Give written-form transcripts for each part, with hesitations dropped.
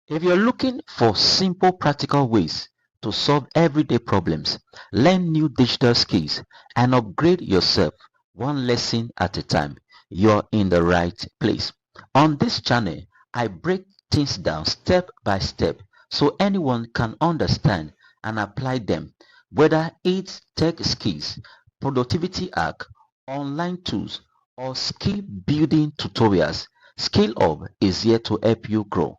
If you're looking for simple practical ways to solve everyday problems, learn new digital skills, and upgrade yourself one lesson at a time, you're in the right place. On this channel, I break things down step by step so anyone can understand and apply them, whether it's tech skills, productivity hack, online tools, or skill building tutorials. Skill Up is here to help you grow.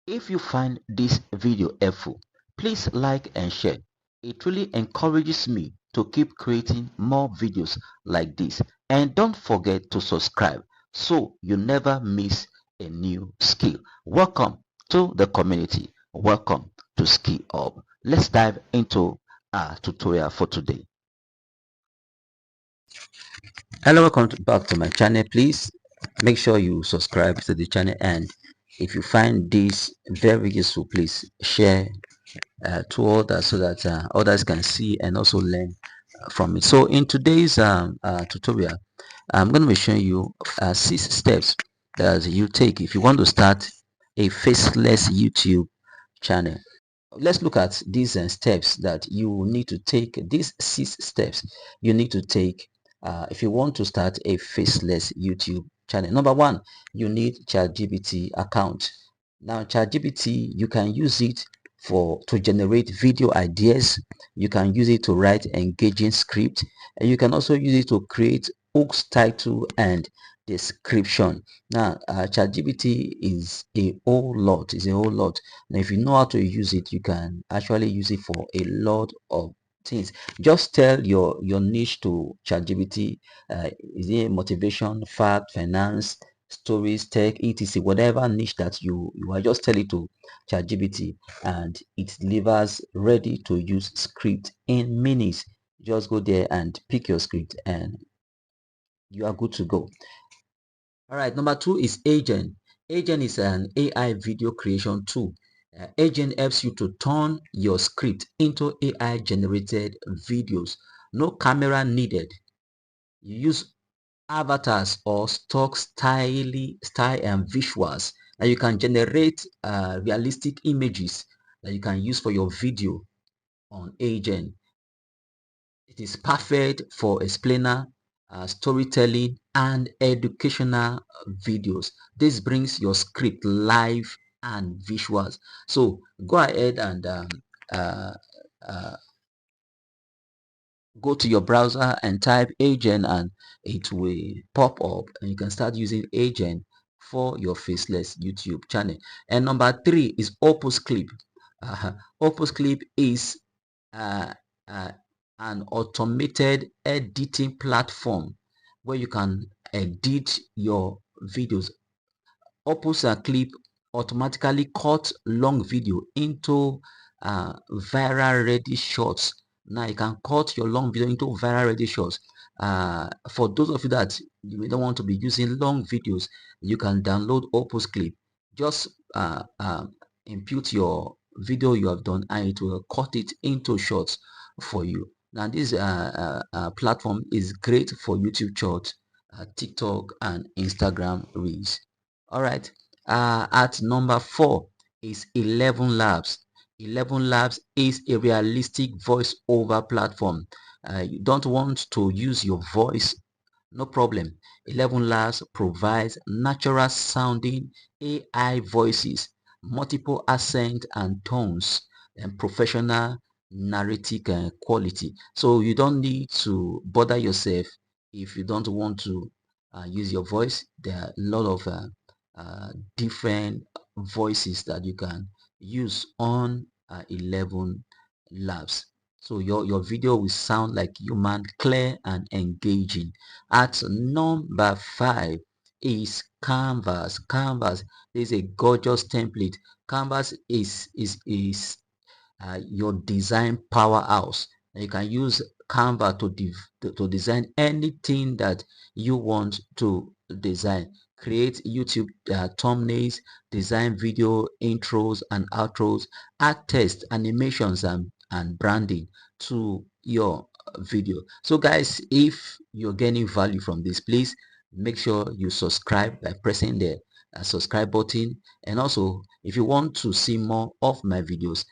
If you find this video helpful, please like and share. It really encourages me to keep creating more videos like this. And don't forget to subscribe so you never miss a new skill. Welcome to the community. Welcome to Skill Up. Let's dive into our tutorial for today. Hello, welcome back to my channel. Please make sure you subscribe to the channel, and if you find this very useful, please share to others so that others can see and also learn from it. So in today's tutorial, I'm going to be showing you 6 steps that you take if you want to start a faceless YouTube channel. Let's look at these steps that you need to take. These 6 steps you need to take if you want to start a faceless YouTube channel. Number 1, you need ChatGPT account. Now ChatGPT, you can use it to generate video ideas. You can use it to write engaging script, and you can also use it to create hooks, title, and description. Now ChatGPT is a whole lot. Now if you know how to use it, you can actually use it for a lot of things. Just tell your niche to ChatGPT. Is it motivation, fact, finance, stories, tech, etc, whatever niche that you are, just tell it to ChatGPT and it delivers ready to use script in minutes. Just go there and pick your script and you are good to go. All right, number 2 is HeyGen. HeyGen is an AI video creation tool. HeyGen helps you to turn your script into AI generated videos. No camera needed. You use avatars or stock style and visuals, and you can generate realistic images that you can use for your video on HeyGen. It is perfect for explainer, storytelling, and educational videos. This brings your script live and visuals. So go ahead and uh, uh, go to your browser and type HeyGen, and it will pop up, and you can start using HeyGen for your faceless YouTube channel. And number 3 is Opus Clip. Opus Clip is uh, uh, an automated editing platform where you can edit your videos. Opus Clip automatically cuts long video into viral ready shorts. Now you can cut your long video into viral ready shorts. For those of you that you don't want to be using long videos, you can download Opus Clip. Just input your video you have done and it will cut it into shorts for you. Now this platform is great for YouTube Shorts, TikTok, and Instagram Reels. All right. At number 4 is ElevenLabs. ElevenLabs is a realistic voiceover platform. You don't want to use your voice? No problem. ElevenLabs provides natural sounding AI voices, multiple accent and tones, and professional narrative quality. So you don't need to bother yourself if you don't want to use your voice. There are a lot of different voices that you can use on 11 labs, so your video will sound like human, clear and engaging. At number 5 is Canvas is a gorgeous template. Canvas is your design powerhouse. And you can use Canva to design anything that you want to design. Create YouTube thumbnails, design video intros and outros, add text, animations, and branding to your video. So guys, if you're getting value from this, please make sure you subscribe by pressing the subscribe button, and also if you want to see more of my videos,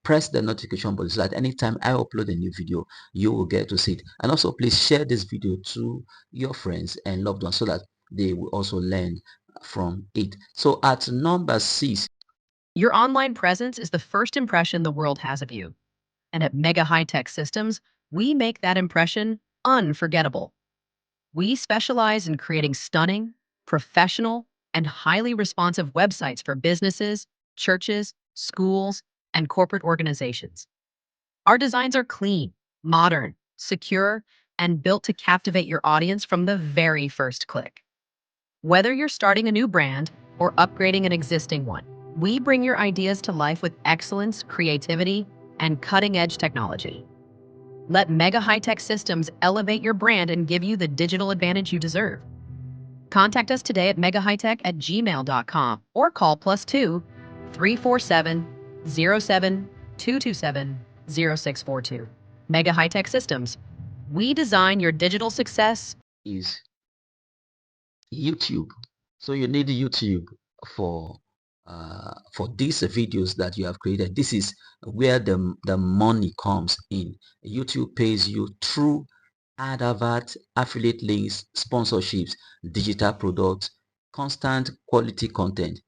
press the notification button so that anytime I upload a new video, you will get to see it. And also please share this video to your friends and loved ones so that they will also learn from it. So at number 6, your online presence is the first impression the world has of you. And at Mega High Tech Systems, we make that impression unforgettable. We specialize in creating stunning, professional, and highly responsive websites for businesses, churches, schools, and corporate organizations. Our designs are clean, modern, secure, and built to captivate your audience from the very first click. Whether you're starting a new brand or upgrading an existing one, we bring your ideas to life with excellence, creativity, and cutting-edge technology. Let Mega High-Tech Systems elevate your brand and give you the digital advantage you deserve. Contact us today at megahightech@gmail.com or call +2 347 07 227 0642. Mega High-Tech Systems. We design your digital success. is YouTube. So you need YouTube for these videos that you have created. This is where the money comes in. YouTube pays you through advert, affiliate links, sponsorships, digital products, constant quality content,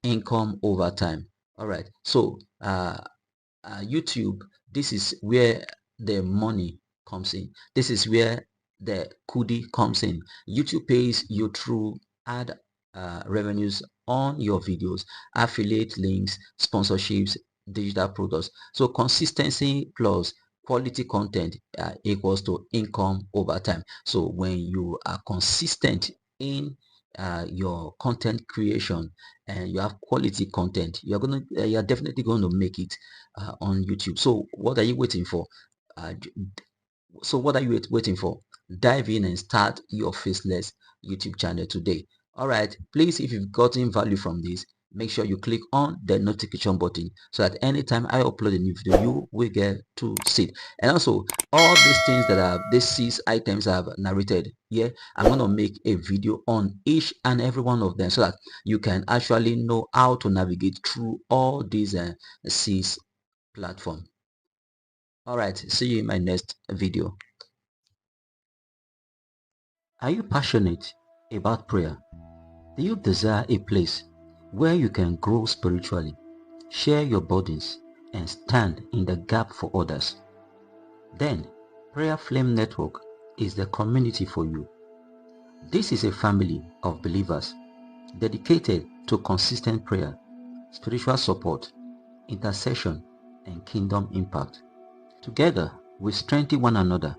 income over time. All right. So YouTube, this is where the money comes in. This is where the kudi comes in. YouTube pays you through ad revenues on your videos, affiliate links, sponsorships, digital products. So consistency plus quality content equals to income over time. So when you are consistent in your content creation and you have quality content, you're definitely going to make it on YouTube. So what are you waiting for? Uh, what are you waiting for? Dive in and start your Faceless YouTube channel today. All right, please, if you've gotten value from this, make sure you click on the notification button so that anytime I upload a new video, you will get to see it. And also, all these things that are these 6 items I've narrated here, I'm going to make a video on each and every one of them so that you can actually know how to navigate through all these 6 platforms. All right, see you in my next video. Are you passionate about prayer? Do you desire a place where you can grow spiritually, share your burdens, and stand in the gap for others? Then, Prayer Flame Network is the community for you. This is a family of believers dedicated to consistent prayer, spiritual support, intercession, and kingdom impact. Together, we strengthen one another,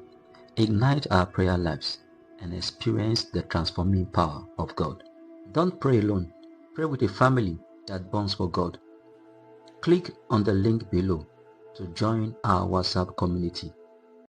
ignite our prayer lives, and experience the transforming power of God. Don't pray alone. Pray with a family that burns for God. Click on the link below to join our WhatsApp community.